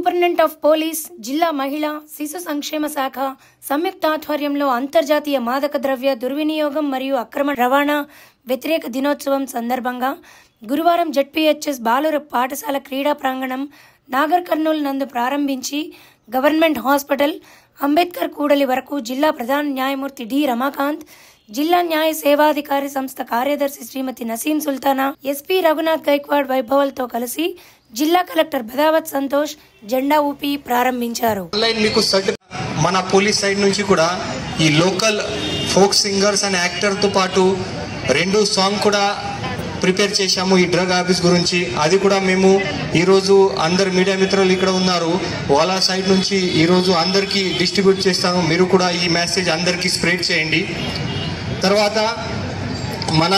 Superintendent of police, జిల్లా మహిళా శిశు సంక్షేమ శాఖ సంయుక్త ఆధ్వర్యంలో అంతర్జాతీయ మాదక ద్రవ్య దుర్వినియోగం మరియు అక్రమ రవాణా వ్యతిరేక దినోత్సవం సందర్భంగా గురువారం జెడ్పీహెచ్ఎస్ బాలుర పాఠశాల క్రీడా ప్రాంగణం నాగర్ కర్నూల్ నందు ప్రారంభించి గవర్నమెంట్ హాస్పిటల్ అంబేద్కర్ కూడలి వరకు జిల్లా ప్రధాన న్యాయమూర్తి డి రమాకాంత్, జిల్లా న్యాయ సేవాధికారి సంస్థ కార్యదర్శి శ్రీమతి నసీం సుల్తానా, ఎస్పీ రఘునాథ్ గైక్వాడ్ వైభవల్తో కలిసి జిల్లా కలెక్టర్ బదావత్ సంతోష్ జెండా ఊపి ప్రారంభించారు. మన పోలీస్ సైడ్ నుంచి కూడా ఈ local folk singers and actor తో పాటు 2 సాంగ్ కూడా ప్రిపేర్ చేశాము ఈ డ్రగ్ హ్యాబిట్స్ గురించి. అది కూడా మేము ఈరోజు అందరు మీడియా మిత్రులు ఇక్కడ ఉన్నారు, వాళ్ళ సైడ్ నుంచి ఈరోజు అందరికీ డిస్ట్రిబ్యూట్ చేస్తాము. మీరు కూడా ఈ మెసేజ్ అందరికీ స్ప్రెడ్ చేయండి. తర్వాత మన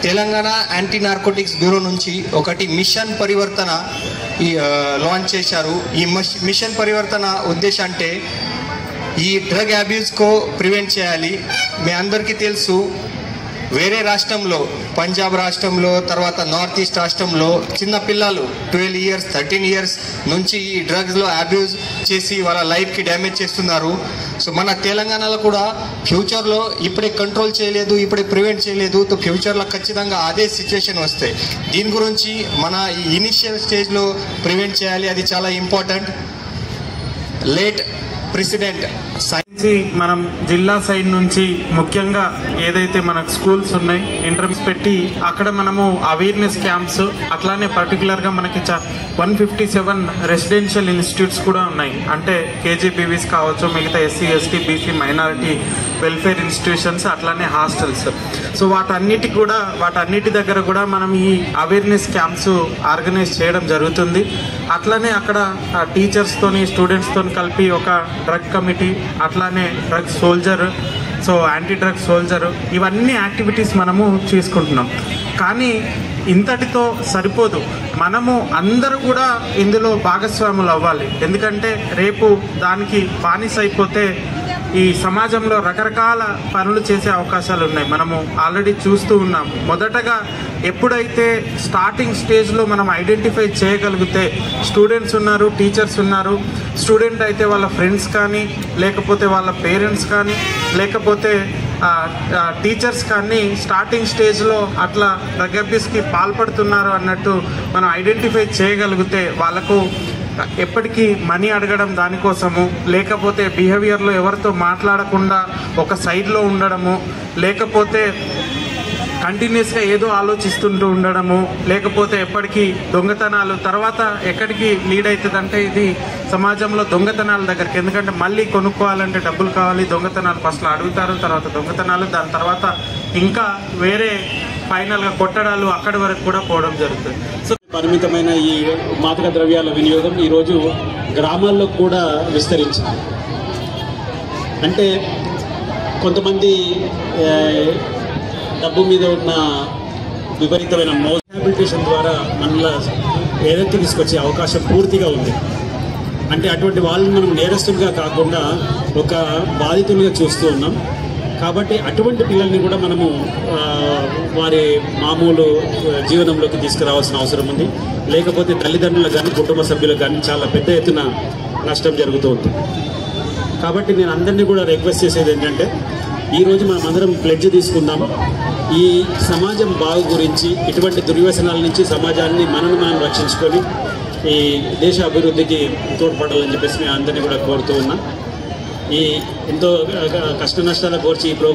తెలంగాణ యాంటీ నార్కోటిక్స్ బ్యూరో నుంచి ఒకటి మిషన్ పరివర్తన లాంచ్ చేశారు. ఈ మిషన్ పరివర్తన ఉద్దేశం అంటే ఈ డ్రగ్ అబ్యూస్కో ప్రివెంట్ చేయాలి. మీ అందరికీ తెలుసు, వేరే రాష్ట్రంలో పంజాబ్ రాష్ట్రంలో తర్వాత నార్త్ ఈస్ట్ రాష్ట్రంలో చిన్న పిల్లలు 12 ఇయర్స్ 13 ఇయర్స్ నుంచి ఈ డ్రగ్స్లో అబ్యూజ్ చేసి వాళ్ళ లైఫ్కి డ్యామేజ్ చేస్తున్నారు. సో మన తెలంగాణలో కూడా ఫ్యూచర్లో ఇప్పుడే కంట్రోల్ చేయలేదు, ఇప్పుడే ప్రివెంట్ చేయలేదు, తో ఫ్యూచర్లో ఖచ్చితంగా అదే సిచ్యువేషన్ వస్తాయి. దీని గురించి మన ఈ ఇనిషియల్ స్టేజ్లో ప్రివెంట్ చేయాలి, అది చాలా ఇంపార్టెంట్. లేట్ ప్రెసిడెంట్ మనం జిల్లా సైడ్ నుంచి ముఖ్యంగా ఏదైతే మనకు స్కూల్స్ ఉన్నాయి ఇంటర్వ్యూస్ పెట్టి అక్కడ మనము అవేర్నెస్ క్యాంప్స్, అట్లానే పర్టికులర్గా మనకి 157 రెసిడెన్షియల్ ఇన్స్టిట్యూట్స్ కూడా ఉన్నాయి. అంటే కేజీబీవీస్ కావచ్చు, మిగతా SC ST BC minority welfare institutions, అట్లానే హాస్టల్స్. సో వాటన్నిటి దగ్గర కూడా మనం ఈ అవేర్నెస్ క్యాంప్స్ ఆర్గనైజ్ చేయడం జరుగుతుంది. అట్లానే అక్కడ టీచర్స్తోని స్టూడెంట్స్తోని కలిపి ఒక డ్రగ్ కమిటీ, అట్లానే drug soldier, so anti drug soldier, ఇవన్నీ యాక్టివిటీస్ మనము చేసుకుంటున్నాం. కానీ ఇంతటితో సరిపోదు, మనము అందరూ కూడా ఇందులో భాగస్వాములు అవ్వాలి. ఎందుకంటే రేపు దానికి బానిస అయిపోతే ఈ సమాజంలో రకరకాల పనులు చేసే అవకాశాలు ఉన్నాయి. మనము ఆల్రెడీ చూస్తూ ఉన్నాం. మొదటగా ఎప్పుడైతే స్టార్టింగ్ స్టేజ్లో మనం ఐడెంటిఫై చేయగలిగితే, స్టూడెంట్స్ ఉన్నారు, టీచర్స్ ఉన్నారు, స్టూడెంట్ అయితే వాళ్ళ ఫ్రెండ్స్ కానీ, లేకపోతే వాళ్ళ పేరెంట్స్ కానీ, లేకపోతే టీచర్స్ కానీ స్టార్టింగ్ స్టేజ్లో అట్లా డ్రగ్ అబ్యూస్కి పాల్పడుతున్నారు అన్నట్టు మనం ఐడెంటిఫై చేయగలిగితే వాళ్ళకు ఎప్పటికీ మనీ అడగడం దానికోసము, లేకపోతే బిహేవియర్లో ఎవరితో మాట్లాడకుండా ఒక సైడ్లో ఉండడము, లేకపోతే కంటిన్యూస్గా ఏదో ఆలోచిస్తుంటూ ఉండడము, లేకపోతే ఎప్పటికీ దొంగతనాలు, తర్వాత ఎక్కడికి లీడ్ అవుతుందంటే ఇది సమాజంలో దొంగతనాల దగ్గరికి. ఎందుకంటే మళ్ళీ కొనుక్కోవాలంటే డబ్బులు కావాలి, దొంగతనాలు ఫస్ట్లో అడుగుతారు, తర్వాత దొంగతనాలు, దాని తర్వాత ఇంకా వేరే ఫైనల్గా కొట్టడాలు, అక్కడి వరకు కూడా పోవడం జరుగుతుంది. సో పరిమితమైన ఈ మాదక ద్రవ్యాల వినియోగం ఈరోజు గ్రామాల్లో కూడా విస్తరించింది. అంటే కొంతమంది డబ్బు మీద ఉన్న విపరీతమైన రిహాబిలిటేషన్ ద్వారా మనల్ని ఏదైతే తీసుకొచ్చే అవకాశం పూర్తిగా ఉంది. అంటే అటువంటి వాళ్ళని మనం నేరస్తులుగా కాకుండా ఒక బాధితులుగా చూస్తూ ఉన్నాం. కాబట్టి అటువంటి పిల్లల్ని కూడా మనము వారి మామూలు జీవనంలోకి తీసుకురావాల్సిన అవసరం ఉంది. లేకపోతే తల్లిదండ్రులకు కానీ కుటుంబ సభ్యులకు కానీ చాలా పెద్ద ఎత్తున నష్టం జరుగుతూ ఉంది. కాబట్టి నేను అందరినీ కూడా రిక్వెస్ట్ చేసేది ఏంటంటే, ఈరోజు మనం అందరం ప్లెడ్జ్ తీసుకుందాం. ఈ సమాజం బాగు గురించి, ఇటువంటి దుర్వ్యసనాల నుంచి సమాజాన్ని మనం రక్షించుకొని ఈ దేశ అభివృద్ధికి తోడ్పడాలని చెప్పేసి మేము అందరినీ కూడా కోరుతూ ఉన్నాం. ఈ ఎంతో కష్ట నష్టాల కోర్చి ఈ ప్రోగ్రాం